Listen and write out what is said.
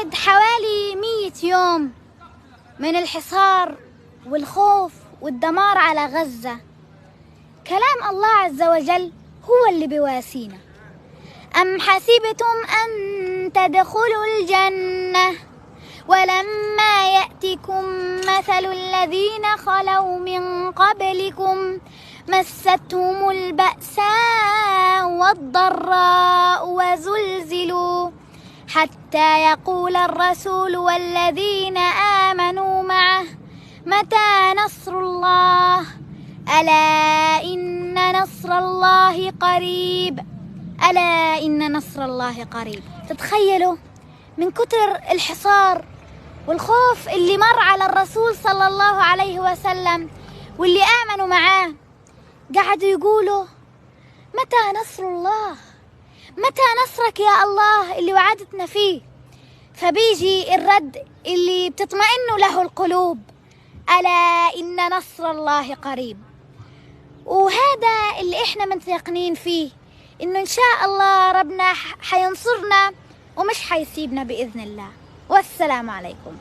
بعد حوالي 100 يوم من الحصار والخوف والدمار على غزة، كلام الله عز وجل هو اللي بيواسينا. أم حسبتم أن تدخلوا الجنة ولما يأتكم مثل الذين خلوا من قبلكم مستهم البأساء والضراء وزلزلوا حتى يقول الرسول والذين آمنوا معه متى نصر الله ألا إن نصر الله قريب، ألا إن نصر الله قريب. تتخيلوا من كتر الحصار والخوف اللي مر على الرسول صلى الله عليه وسلم واللي آمنوا معاه، قعدوا يقولوا متى نصر الله، متى نصرك يا الله اللي وعدتنا فيه. فبيجي الرد اللي بتطمئن له القلوب، ألا إن نصر الله قريب. وهذا اللي إحنا متيقنين فيه، إنه إن شاء الله ربنا حينصرنا ومش حيسيبنا بإذن الله. والسلام عليكم.